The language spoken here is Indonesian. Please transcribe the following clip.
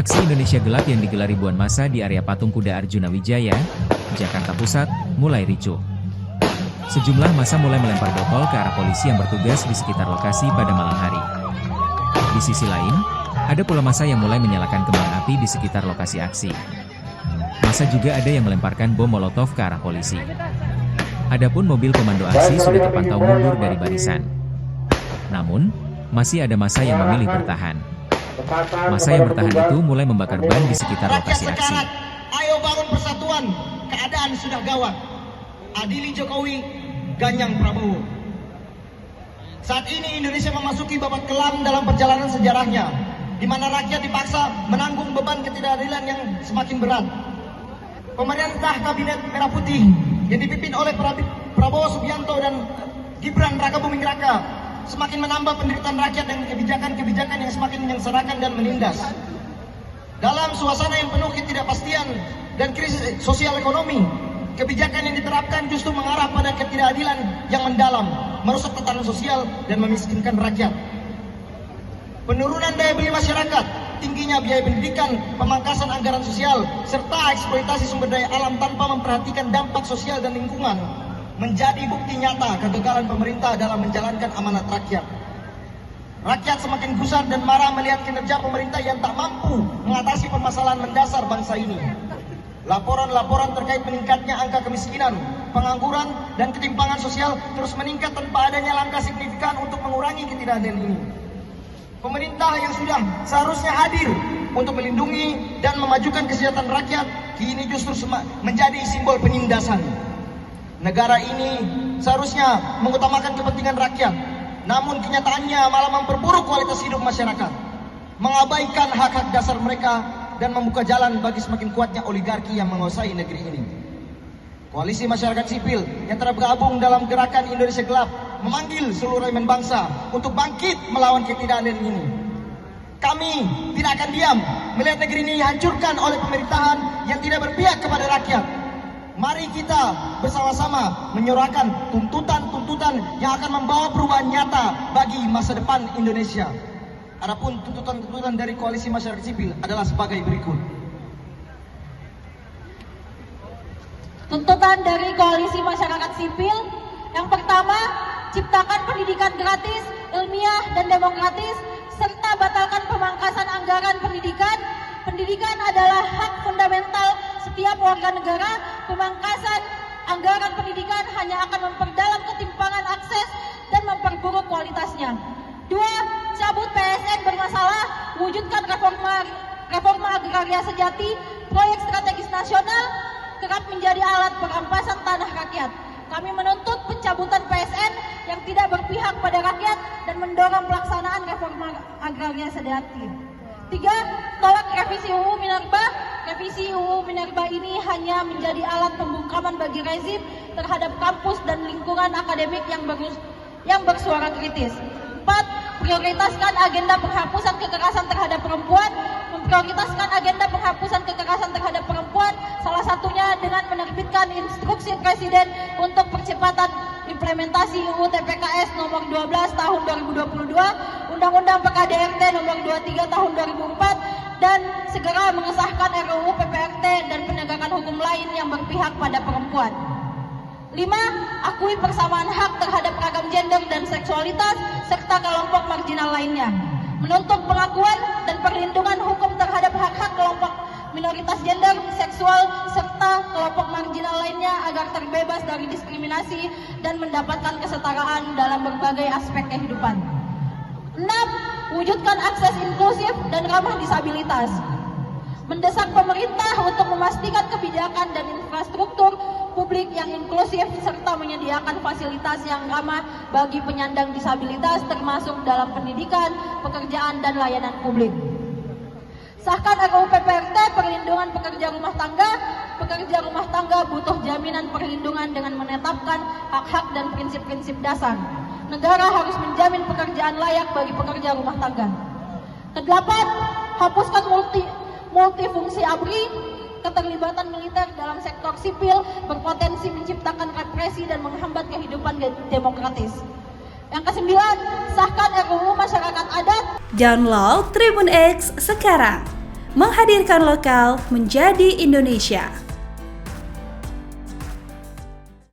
Aksi Indonesia Gelap yang digelar ribuan massa di area Patung Kuda Arjuna Wijaya, Jakarta Pusat, mulai ricuh. Sejumlah massa mulai melempar botol ke arah polisi yang bertugas di sekitar lokasi pada malam hari. Di sisi lain, ada pula massa yang mulai menyalakan kembang api di sekitar lokasi aksi. Massa juga ada yang melemparkan bom molotov ke arah polisi. Adapun mobil komando aksi sudah terpantau mundur dari barisan. Namun, masih ada massa yang memilih bertahan. Massa yang bertahan itu mulai membakar ban di sekitar lokasi aksi. Ayo bangun persatuan, keadaan sudah gawat. Adili Jokowi, ganyang Prabowo. Saat ini Indonesia memasuki babak kelam dalam perjalanan sejarahnya, di mana rakyat dipaksa menanggung beban ketidakadilan yang semakin berat. Pemerintah Kabinet Merah Putih yang dipimpin oleh Prabowo Subianto dan Gibran Rakabuming Raka semakin menambah penderitaan rakyat dan kebijakan-kebijakan yang semakin menyengsarakan dan menindas. Dalam suasana yang penuh ketidakpastian dan krisis sosial ekonomi, kebijakan yang diterapkan justru mengarah pada ketidakadilan yang mendalam, merusak tatanan sosial dan memiskinkan rakyat. Penurunan daya beli masyarakat, tingginya biaya pendidikan, pemangkasan anggaran sosial, serta eksploitasi sumber daya alam tanpa memperhatikan dampak sosial dan lingkungan menjadi bukti nyata kegagalan pemerintah dalam menjalankan amanat rakyat. Rakyat semakin gusar dan marah melihat kinerja pemerintah yang tak mampu mengatasi permasalahan mendasar bangsa ini. Laporan-laporan terkait meningkatnya angka kemiskinan, pengangguran, dan ketimpangan sosial terus meningkat tanpa adanya langkah signifikan untuk mengurangi ketidakadilan ini. Pemerintah yang sudah seharusnya hadir untuk melindungi dan memajukan kesejahteraan rakyat, kini justru menjadi simbol penindasan. Negara ini seharusnya mengutamakan kepentingan rakyat, namun kenyataannya malah memperburuk kualitas hidup masyarakat, mengabaikan hak-hak dasar mereka, dan membuka jalan bagi semakin kuatnya oligarki yang menguasai negeri ini. Koalisi masyarakat sipil yang tergabung dalam gerakan Indonesia Gelap memanggil seluruh elemen bangsa untuk bangkit melawan ketidakadilan ini. Kami tidak akan diam melihat negeri ini dihancurkan oleh pemerintahan yang tidak berpihak kepada rakyat. Mari kita bersama-sama menyuarakan tuntutan-tuntutan yang akan membawa perubahan nyata bagi masa depan Indonesia. Adapun tuntutan-tuntutan dari koalisi masyarakat sipil adalah sebagai berikut. Tuntutan dari koalisi masyarakat sipil, yang pertama, ciptakan pendidikan gratis, ilmiah, dan demokratis, serta batalkan pemangkasan anggaran pendidikan. Pendidikan adalah hak fundamental setiap warga negara. Pemangkasan anggaran pendidikan hanya akan memperdalam ketimpangan akses dan memperburuk kualitasnya. 2. Cabut PSN bermasalah, wujudkan reforma agraria sejati, proyek strategis nasional kerap menjadi alat perampasan tanah rakyat. Kami menuntut pencabutan PSN yang tidak berpihak pada rakyat dan mendorong pelaksanaan reforma agraria sejati. 3. Tolak revisi UU Minerba. Revisi UU Minerba ini hanya menjadi alat pembungkaman bagi rezim terhadap kampus dan lingkungan akademik yang bersuara kritis. 4. Prioritaskan agenda penghapusan kekerasan terhadap perempuan. Memprioritaskan agenda penghapusan kekerasan terhadap perempuan, salah satunya dengan menerbitkan instruksi Presiden untuk percepatan implementasi UU TPKS nomor 12 tahun 2022, Undang-Undang PKDRT nomor 23 tahun 2004, dan segera mengesahkan RUU PPRT dan penegakan hukum lain yang berpihak pada perempuan. 5. Akui persamaan hak terhadap ragam gender dan seksualitas serta kelompok marginal lainnya. Menuntut pengakuan dan perlindungan hukum terhadap hak-hak kelompok minoritas gender, seksual, serta kelompok marginal lainnya agar terbebas dari diskriminasi dan mendapatkan kesetaraan dalam berbagai aspek kehidupan. 6. Wujudkan akses inklusif dan ramah disabilitas. Mendesak pemerintah untuk memastikan kebijakan dan infrastruktur publik yang inklusif serta menyediakan fasilitas yang ramah bagi penyandang disabilitas termasuk dalam pendidikan, pekerjaan, dan layanan publik. Sahkan RUU PPRT perlindungan pekerja rumah tangga. Pekerja rumah tangga butuh jaminan perlindungan dengan menetapkan hak-hak dan prinsip-prinsip dasar. Negara harus menjamin pekerjaan layak bagi pekerja rumah tangga. Kedelapan, hapuskan multifungsi ABRI. Keterlibatan militer dalam sektor sipil berpotensi menciptakan represi dan menghambat kehidupan demokratis. Yang ke-9, sahkan RUU Masyarakat Adat. Download Tribun X sekarang. menghadirkan lokal menjadi Indonesia.